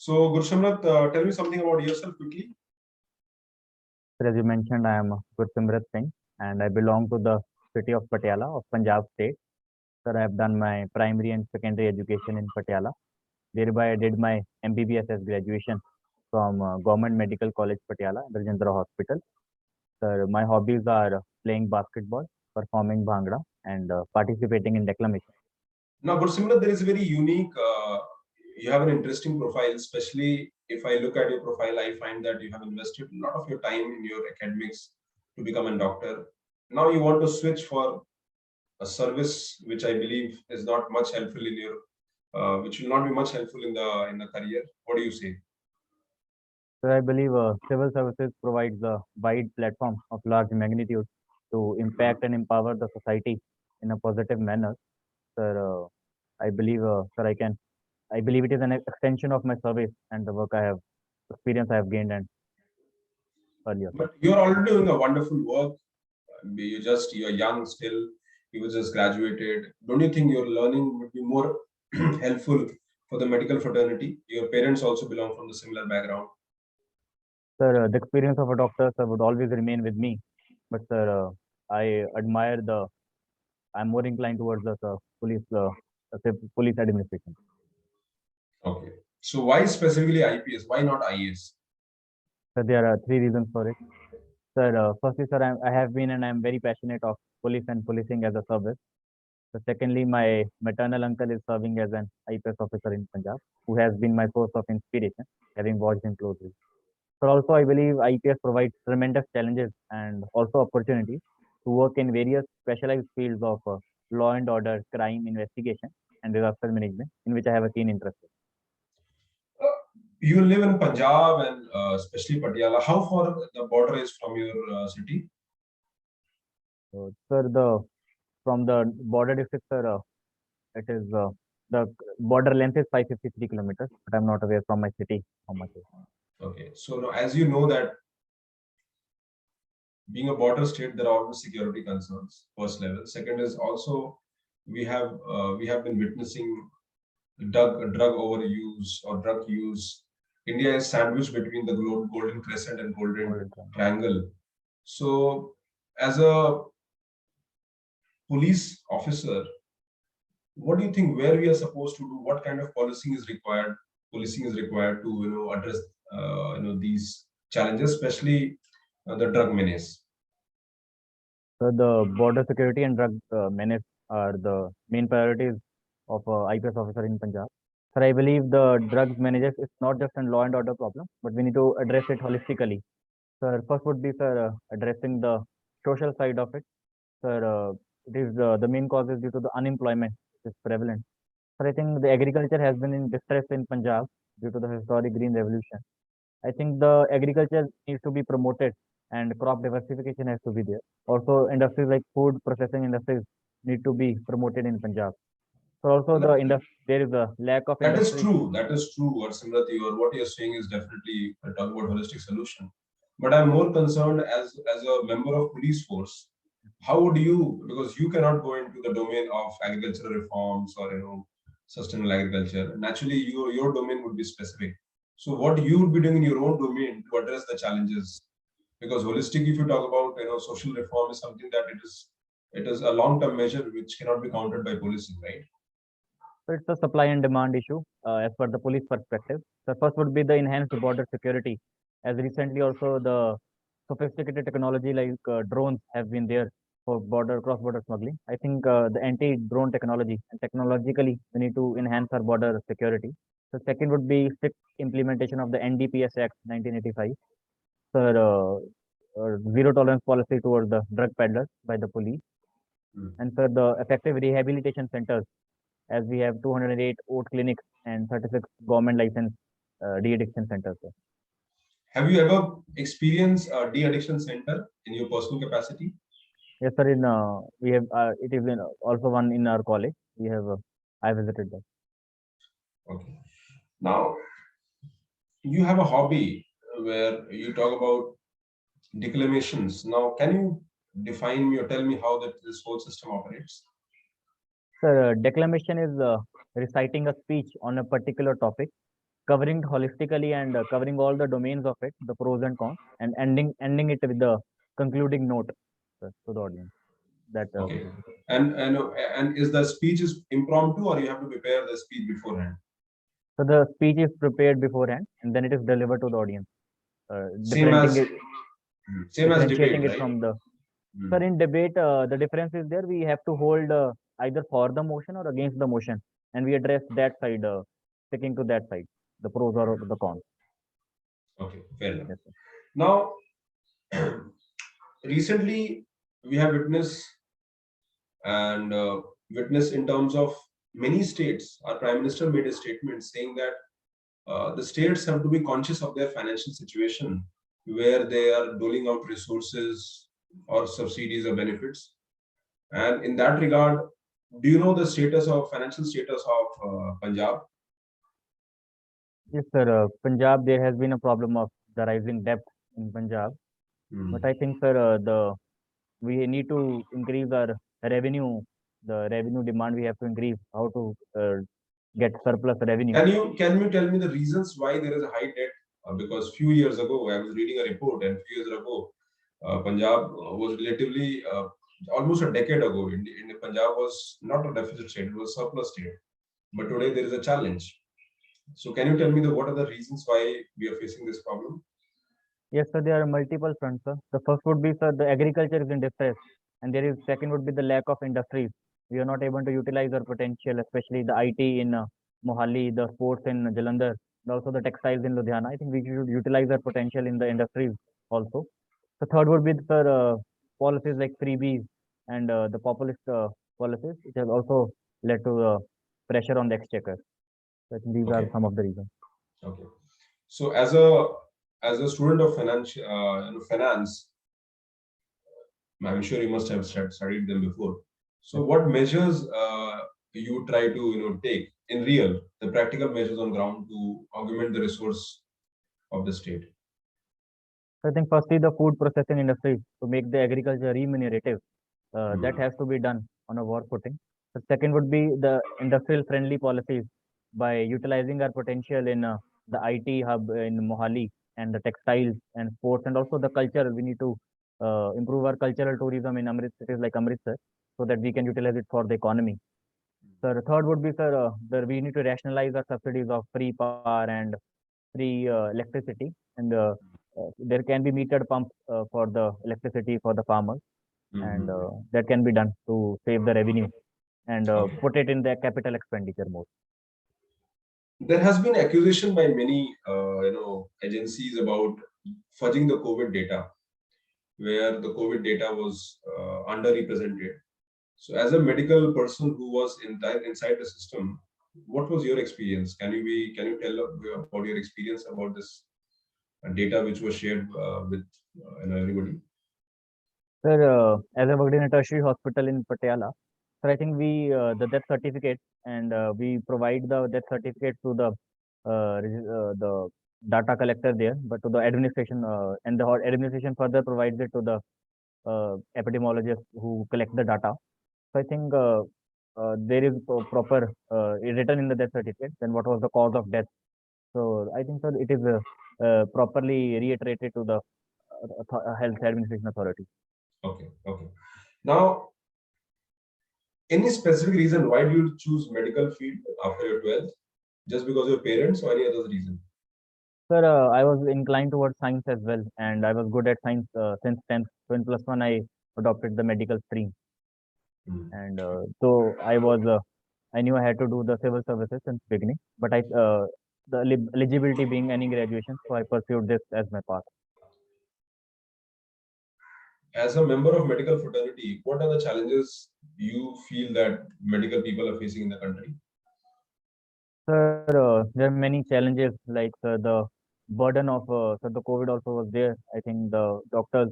So Gursimrat, tell me something about yourself quickly. Sir, as you mentioned, I am Gursimrat Singh and I belong to the city of Patiala of Punjab state. Sir, I have done my primary and secondary education in Patiala. Thereby, I did my MBBS as graduation from Government Medical College Patiala, Rajendra Hospital. Sir, my hobbies are playing basketball, performing bhangra, and participating in declamation. Now, Gursimrat, there is a very unique, you have an interesting profile, especially if I look at your profile, I find that you have invested a lot of your time in your academics to become a doctor. Now you want to switch for a service which I believe is not much helpful in your, which will not be much helpful in the career. What do you say? So I believe civil services provides a wide platform of large magnitude to impact and empower the society in a positive manner. Sir, I believe, sir, I believe it is an extension of my service and the work I have, experience I have gained and earlier. But you're already doing a wonderful work. You're young still. You were just graduated. Don't you think your learning would be more helpful for the medical fraternity? Your parents also belong from the similar background. Sir, the experience of a doctor, sir, would always remain with me. But sir, I admire I'm more inclined towards the police administration. Okay. So why specifically IPS? Why not IAS? So there are three reasons for it. Sir, firstly, sir, I have been and I am very passionate of police and policing as a service. So secondly, my maternal uncle is serving as an IPS officer in Punjab, who has been my source of inspiration, having watched him closely. But also, I believe IPS provides tremendous challenges and also opportunities to work in various specialized fields of law and order, crime investigation, and disaster management, in which I have a keen interest. You live in Punjab and especially Patiala. How far the border is from your city? So, sir, from the border district, sir, it is the border length is 553 kilometers, but I'm not aware from my city how much is. Okay, so now, as you know that being a border state, there are always security concerns. First level. Second is also we have been witnessing drug overuse or drug use. India is sandwiched between the Golden Crescent and Golden Triangle. So, as a police officer, what do you think? Where we are supposed to do? What kind of policing is required? Policing is required to address these challenges, especially the drug menace. So the border security and drug menace are the main priorities of IPS officer in Punjab. Sir, I believe the drugs menace is not just a law and order problem, but we need to address it holistically. Sir, first would be, sir, addressing the social side of it. Sir, it is the main cause is due to the unemployment which is prevalent. Sir, I think the agriculture has been in distress in Punjab due to the historic green revolution. I think the agriculture needs to be promoted and crop diversification has to be there. Also, industries like food processing industries need to be promoted in Punjab. So also there is a lack of That industry. is true. That is true. What you're saying is definitely talking about holistic solution. But I'm more concerned as a member of police force. How would you, because you cannot go into the domain of agricultural reforms or sustainable agriculture. Naturally, your domain would be specific. So what you would be doing in your own domain to address the challenges? Because holistic, if you talk about social reform, is something that it is a long-term measure which cannot be countered by policing, right? So it's a supply and demand issue as per the police perspective. The first would be the enhanced border security. As recently also the sophisticated technology like drones have been there for cross-border smuggling. I think the anti-drone technology and technologically we need to enhance our border security. The second would be strict implementation of the NDPS Act 1985. Sir, zero tolerance policy towards the drug peddlers by the police. And sir, the effective rehabilitation centers, as we have 208 OAT clinics and 36 government licensed de-addiction centers. Sir. Have you ever experienced a de-addiction center in your personal capacity? Yes, sir. We have it is also one in our college. We have I visited that. Okay. Now you have a hobby where you talk about declamations. Now, can you define me or tell me how this whole system operates? Sir, declamation is reciting a speech on a particular topic covering it holistically and covering all the domains of it, the pros and cons, and ending it with the concluding note to the audience. That Okay. And is the speech is impromptu, or you have to prepare the speech beforehand? so the speech is prepared beforehand, and then it is delivered to the audience, Same as same as differentiating debate, it right? from the. Hmm. Sir, in debate, the difference is there. We have to hold either for the motion or against the motion, and we address that side, sticking to that side, the pros or the cons. Okay, fair enough. Yes, sir. Now, recently we have witnessed in terms of many states. Our prime minister made a statement saying that the states have to be conscious of their financial situation, where they are doling out resources or subsidies or benefits. And in that regard, do you know the financial status of Punjab? Yes, sir. Punjab, there has been a problem of the rising debt in Punjab, Hmm. but I think, sir, the we need to increase our revenue, the revenue demand we have to increase, how to get surplus revenue. Can you tell me the reasons why there is a high debt? Because few years ago, I was reading a report, and few years ago, Punjab was relatively almost a decade ago. In Punjab was not a deficit state; it was a surplus state. But today there is a challenge. So can you tell me what are the reasons why we are facing this problem? Yes, sir, there are multiple fronts, sir. The first would be, sir, the agriculture is in distress, and there is second would be the lack of industries. We are not able to utilize our potential, especially the IT in Mohali, the sports in Jalandhar, and also the textiles in Ludhiana. I think we should utilize our potential in the industries also. The third would be, sir, policies like freebies and the populist policies, which has also led to pressure on the exchequer. So I think these are Okay, some of the reasons. okay. So as a student of finance, I'm sure you must have studied them before. So, Yes. what measures you try to take in real, the practical measures on ground to augment the resource of the state? So I think firstly the food processing industry to make the agriculture remunerative, that Hmm. has to be done on a war footing. The second would be the industrial friendly policies by utilizing our potential in the IT hub in Mohali and the textiles and sports and also the culture. We need to improve our cultural tourism in cities like Amritsar so that we can utilize it for the economy. So the third would be, sir, we need to rationalize our subsidies of free power and free electricity, and there can be metered pumps for the electricity for the farmers, and Mhm. that can be done to save the revenue and Okay. put it in the capital expenditure mode. There has been accusation by many agencies about fudging the COVID data, where the COVID data was underrepresented. So, as a medical person who was inside the system, what was your experience? Can you tell about your experience about this data which was shared with everybody? Sir, as I worked in a tertiary hospital in Patiala, so I think we the death certificate and we provide the death certificate to the data collector there, but to the administration and the administration further provides it to the epidemiologist who collect the data. So I think there is proper written in the death certificate, then what was the cause of death. So I think, sir, it is properly reiterated to the health administration authority. Okay, okay. Now, any specific reason why do you choose medical field after your 12th? Just because of your parents or any other reason? Sir, I was inclined towards science as well, and I was good at science since 10th. So in plus one, I adopted the medical stream, Hmm. and so I knew I had to do the civil services since beginning, but the eligibility being any graduation, so I pursued this as my path. As a member of medical fraternity, what are the challenges you feel that medical people are facing in the country? Sir, there are many challenges like the burden of so the COVID also was there. I think the doctors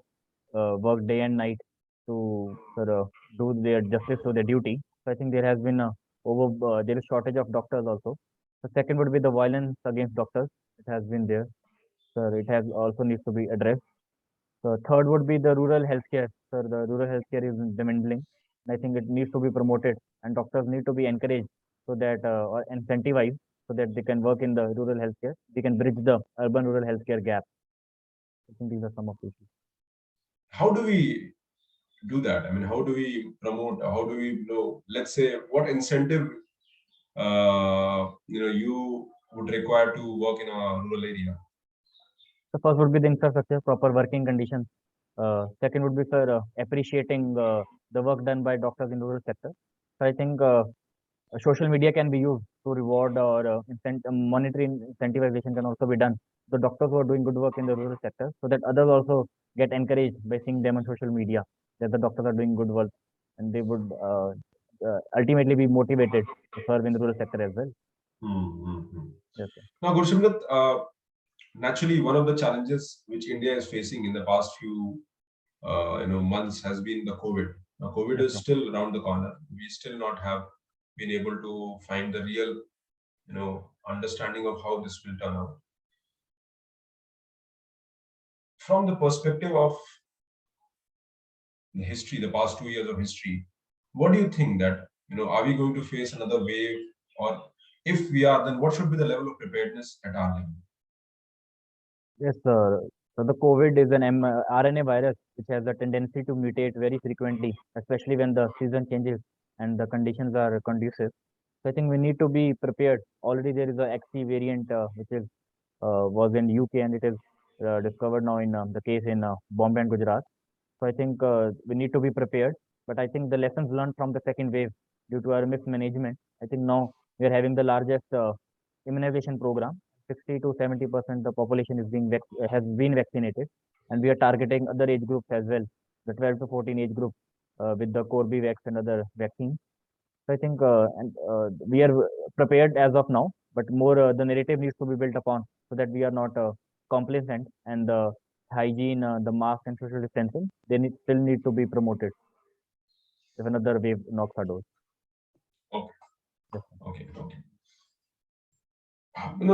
work day and night to sort of do their justice to their duty. So I think there has been there is shortage of doctors also. The second would be the violence against doctors. It has been there. So it has also needs to be addressed. The third would be the rural healthcare. Sir, the rural healthcare is dwindling. I think it needs to be promoted, and doctors need to be encouraged so that or incentivized so that they can work in the rural healthcare. They can bridge the urban-rural healthcare gap. I think these are some of the issues. How do we do that? I mean, how do we promote? How do we, let's say, what incentive you would require to work in a rural area? The first would be the infrastructure, proper working conditions. Second would be, sir, appreciating the work done by doctors in rural sector. So I think social media can be used to reward or monetary incentivization can also be done. The doctors who are doing good work in the rural sector, so that others also get encouraged by seeing them on social media that the doctors are doing good work, and they would ultimately be motivated to serve in the rural sector as well. Mm-hmm. Yes, sir. Now, Gursimrat, naturally, one of the challenges which India is facing in the past few months has been the COVID. Now, COVID Yes, is sir. still around the corner. We still not have been able to find the real, understanding of how this will turn out. From the perspective of the history, the past 2 years of history, what do you think that, are we going to face another wave? Or if we are, then what should be the level of preparedness at our level? Yes, sir. So the COVID is an RNA virus which has a tendency to mutate very frequently, especially when the season changes and the conditions are conducive. So I think we need to be prepared. Already there is a XC variant which is was in UK, and it is discovered now in the case in Bombay and Gujarat. So I think we need to be prepared. But I think the lessons learned from the second wave due to our mismanagement, I think now we are having the largest immunization program. 60 to 70% the population is has been vaccinated, and we are targeting other age groups as well, the 12 to 14 age group with the Corbevax and other vaccines. So I think we are prepared as of now, but more the narrative needs to be built upon so that we are not complacent, and the hygiene, the mask and social distancing, still need to be promoted if another wave knocks our doors. Okay, Yes, okay.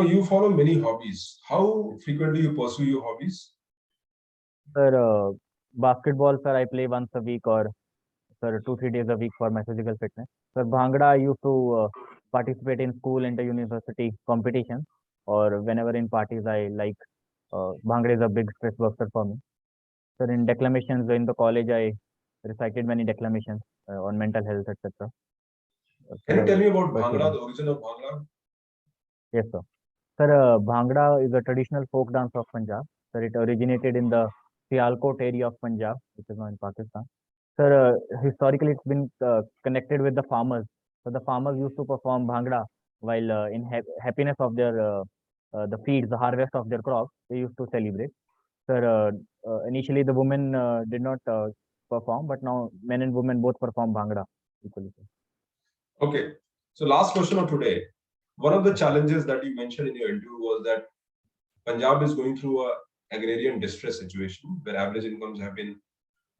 You follow many hobbies. How frequently you pursue your hobbies? sir. Basketball, sir, I play once a week, or sir, 2 3 days a week for my physical fitness. Sir, Bhangra, I used to participate in school and the university competitions, or whenever in parties I like. Bhangra is a big stress buster for me. Sir, in declamations in the college, I recited many declamations on mental health, etc. Can Sir, you I tell me about pursued Bhangra, them. the origin of Bhangra? Yes, sir. Sir, Bhangra is a traditional folk dance of Punjab. Sir, it originated in the Sialkot area of Punjab, which is now in Pakistan. Sir, historically it's been connected with the farmers. So the farmers used to perform Bhangra while in happiness of their the fields, the harvest of their crops, they used to celebrate. Sir, initially the women did not perform, but now men and women both perform Bhangra equally. Okay. So last question of today. One of the Yes, sir. challenges that you mentioned in your interview was that Punjab is going through a agrarian distress situation where average incomes have been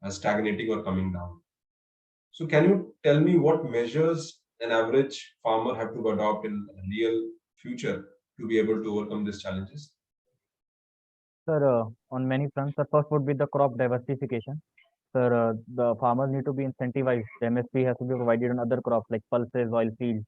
stagnating or coming down. So can you tell me what measures an average farmer have to adopt in real future to be able to overcome these challenges? Sir, on many fronts, the first would be the crop diversification. Sir, the farmers need to be incentivized. The MSP has to be provided on other crops like pulses, oil fields,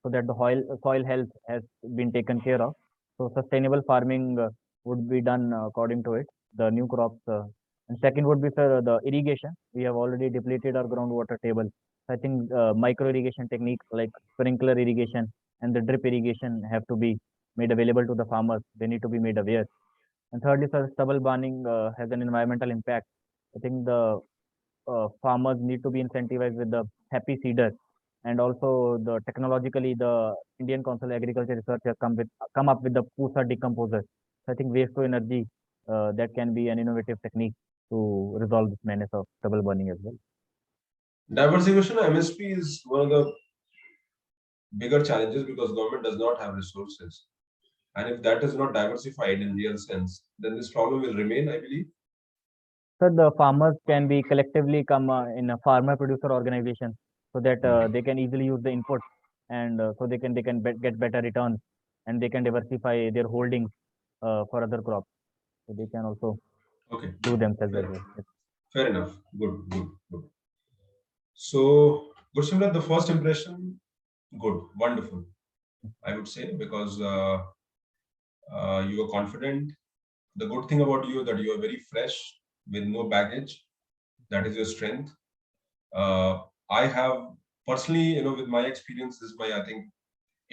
so that the soil health has been taken care of. So sustainable farming would be done according to it, the new crops. And second would be, sir, the irrigation. We have already depleted our groundwater table. I think micro irrigation techniques like sprinkler irrigation and the drip irrigation have to be made available to the farmers. They need to be made aware. And thirdly, sir, stubble burning has an environmental impact. I think the farmers need to be incentivized with the happy seeder, and also the technologically the Indian Council of Agriculture Research has come up with the Pusa decomposer. So I think waste to energy that can be an innovative technique to resolve this menace of stubble burning as well. Diversification of MSP is one of the bigger challenges because government does not have resources. And if that is not diversified in real sense, then this problem will remain, I believe. So the farmers can be collectively come in a farmer producer organization, so that they can easily use the input, and so get better returns, and they can diversify their holdings for other crops. So they can also Okay, do themselves as fair, well. Yes. fair enough. Good. So, Gursimrat, the first impression, good, wonderful. I would say, because you are confident. The good thing about you is that you are very fresh with no baggage. That is your strength. I have personally, with my experience, this is my, I think,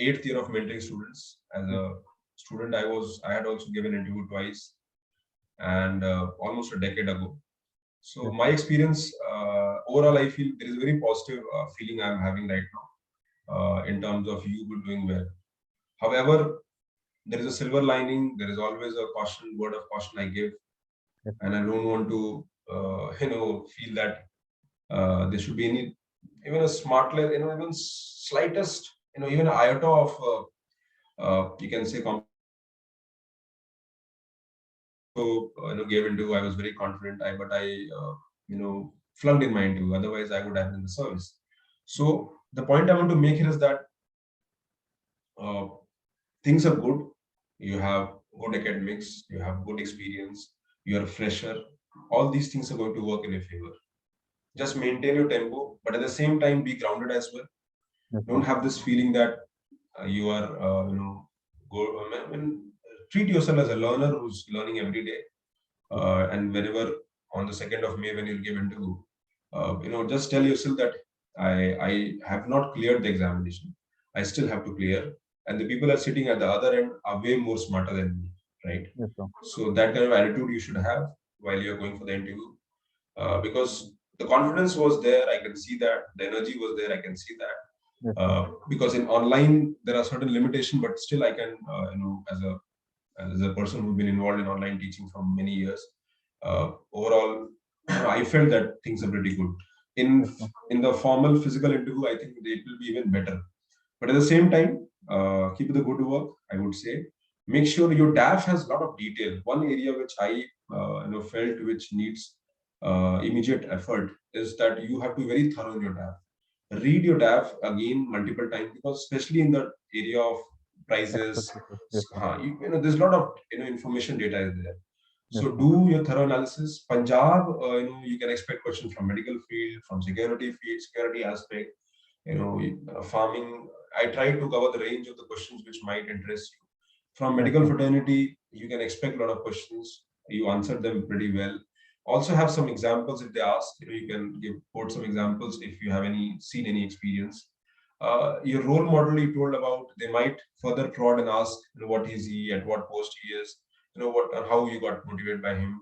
8th year of mentoring students. As a student, I had also given interview twice, and almost a decade ago. So Yes, my experience, overall, I feel there is a very positive feeling I'm having right now in terms of you doing well. However, there is a silver lining. There is always a word of caution I give, yes, and I don't want to, feel that there should be any, even a smartlet, even slightest, even an iota of, you can say, gave into. I was very confident, but I, flunked in my interview. Otherwise, I would have been in the service. So the point I want to make here is that uh, things are good. You have good academics, you have good experience, you are a fresher. All these things are going to work in your favor. Just maintain your tempo, but at the same time, be grounded as well. yes, Don't have this feeling that you are, treat yourself as a learner who's learning every day. And whenever on the 2nd of May, when you'll give interview, just tell yourself that I have not cleared the examination. I still have to clear. And the people are sitting at the other end are way more smarter than me, right? yes, sir. So that kind of attitude you should have while you're going for the interview, because the confidence was there. I can see that the energy was there. I can see that. Yes, sir. Because in online there are certain limitations, but still I can, as a person who's been involved in online teaching for many years, overall, I felt that things are pretty good. Yes, sir. In the formal physical interview, I think it will be even better. But at the same time, keep the good work. I would say, make sure your DAF has a lot of detail. One area which I felt which needs immediate effort is that you have to be very thorough in your DAF. Read your DAF again multiple times, because especially in the area of prices, Expectations. Yes, sir. there's a lot of information data is there. Yes, So sir. do your thorough analysis. Punjab, you can expect questions from medical field, from security field, security aspect, farming. I try to cover the range of the questions which might interest you. From Yes, medical sir. fraternity, you can expect a lot of questions. You answered them pretty well. Also have some examples if they ask. You can quote some examples if you have seen any experience. Your role model you told about, they might further prod and ask, what is he, at what post he is, how you got motivated by him.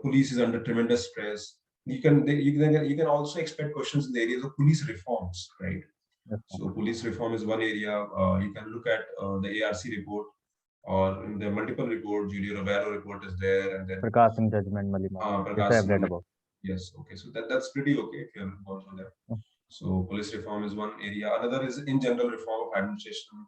Police is under tremendous stress. You can also expect questions in the areas of police reforms, right? Yes, sir. So police reform is one area. You can look at the ARC report, or in the multiple report. Julio Romero report is there, and then Prakash Singh judgment, Malima. Yes, I Prakash have read Singh. about. Yes, okay, so that's pretty okay if you have gone through that. Oh, So police reform is one area. Another is in general reform of administration.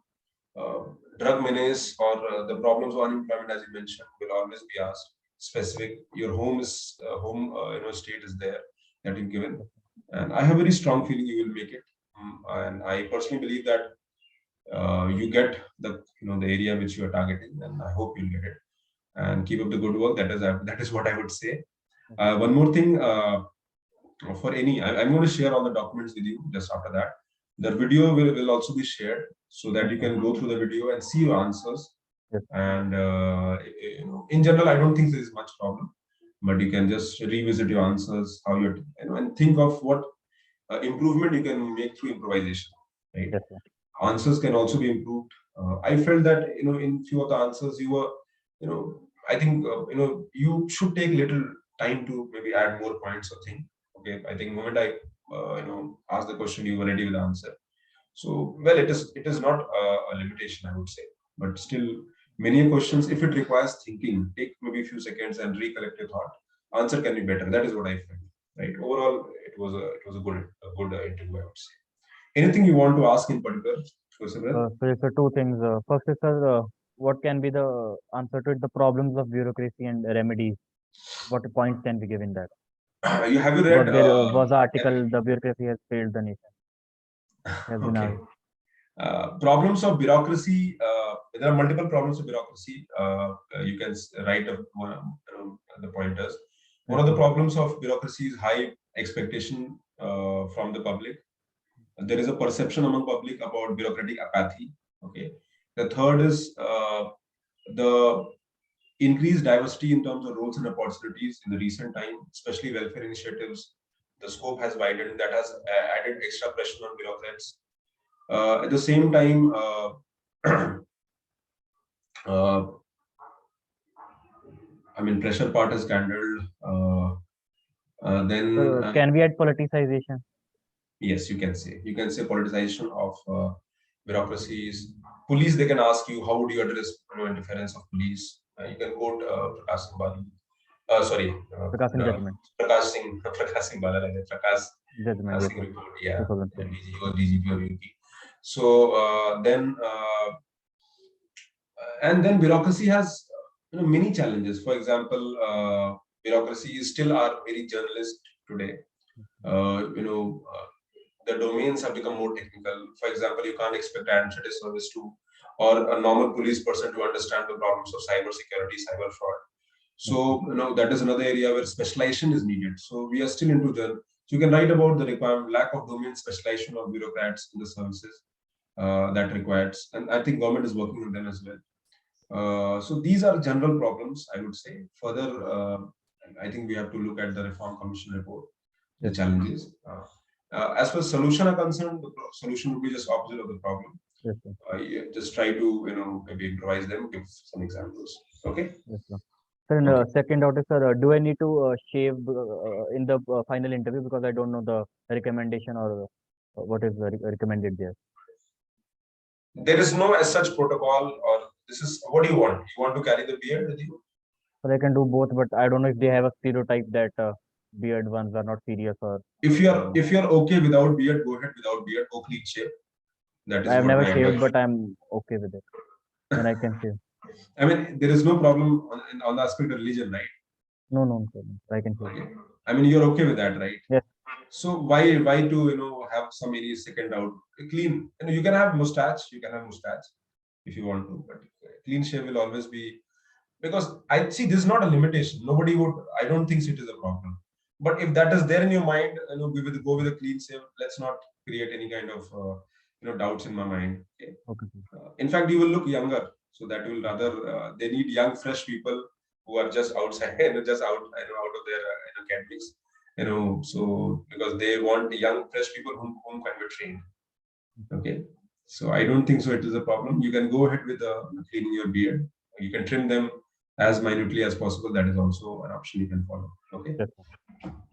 Uh, Drug menace, or the problems of unemployment, as you mentioned, will always be asked. Specific, your home state is there that you've given, and I have very strong feeling you will make it. And I personally believe that you get the area which you are targeting, and I hope you'll get it. And keep up the good work. That is what I would say. yes, One more thing, I'm going to share all the documents with you just after that. The video will also be shared, so that yes, you sir. can go through the video and see your answers. Yes, And in general, I don't think there is much problem, but you can just revisit your answers, how and think of what improvement you can make through improvisation, right? yes, sir. Answers can also be improved. I felt that in few of the answers you were, I think you should take little time to maybe add more points or thing. Okay, I think moment I asked the question, you were ready with the answer. So well, it is not a limitation, I would say, but still many questions, if it requires thinking, take maybe a few seconds and recollect your thought. Answer can be better. That is what I felt. Right. Overall, it was a good interview, I would say. Anything you want to ask in particular, Gursimrat? So, yes, sir, two things. First is, sir, what can be the answer to it, the problems of bureaucracy and remedies? What points can be given that? You have you read? Because there was an article, the bureaucracy has failed the nation. Has been Okay. a Problems of bureaucracy. There are multiple problems of bureaucracy. You can write the pointers. One yes, of the sir. problems of bureaucracy is high expectation from the public. There is a perception among public about bureaucratic apathy. Okay. The third is the increased diversity in terms of roles and opportunities in the recent time, especially welfare initiatives. The scope has widened. That has added extra pressure on bureaucrats. At the same time, I mean, pressure part is handled. Then can we add politicization? yes, you can say politicization of bureaucracies. Police, they can ask you, how would you address interference of police? You can quote Prakash Singh Bali. Sorry, Prakash Singh judgment. Prakash Singh Bala, Prakash Judgment. Singh report. Yeah, 2007. DG, he was DGP of UP. So and then bureaucracy has many challenges. For example, bureaucracy is still are very journalist today. The domains have become more technical. For example, you can't expect administrative service to or a normal police person to understand the problems of cyber security, cyber fraud. So that is another area where specialization is needed. So we are still into the. So you can write about the requirement lack of domain specialization of bureaucrats in the services that requires, and I think government is working on them as well. So these are general problems, I would say. Further, I think we have to look at the Reform Commission report, the challenges. As far as solution are concerned, the solution would be just opposite of the problem. Yes, just try to maybe improvise them, give some examples. Okay. yes, sir. Sir, and second doubt is, sir, do I need to shave in the final interview, because I don't know the recommendation or what is recommended there? There is no as such protocol, or this is what do you want? You want to carry the beard with you? So I can do both, but I don't know if they have a stereotype that beard ones are not serious, or if you're okay without beard, go ahead without beard, go clean shave. That is I have what never my shaved, advice. but I'm okay with it. And I can shave. I mean, there is no problem on the aspect of religion, right? No, sir, I can shave. Okay. I mean, you're okay with that, right? Yes. So why to have some any second out clean? You can have mustache, if you want to, but clean shave will always be, because I see this is not a limitation. Nobody would. I don't think it is a problem. But if that is there in your mind, we will go with a clean shave. Let's not create any kind of doubts in my mind. Okay. Okay. In fact, you will look younger, so that will rather they need young, fresh people who are just outside, just out of their academics. So because they want young, fresh people whom can be trained. Okay. So I don't think so it is a problem. You can go ahead with cleaning your beard. You can trim them as minutely as possible. That is also an option you can follow. Okay. Yes.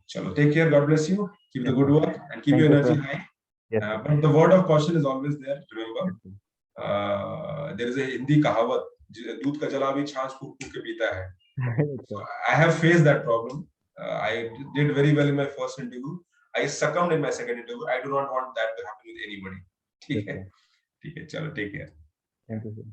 Chalo, take care. God bless you. Keep the good work and keep Thank your you, energy sir. high. Yes, But the word of caution is always there. Remember, there is a Hindi kahavat, दूध का जला भी छाछ फूक फूक के पीता है. So I have faced that problem. I did very well in my first interview. I succumbed in my second interview. I do not want that to happen with anybody. ठीक है, चलो, take care. Thank you, sir.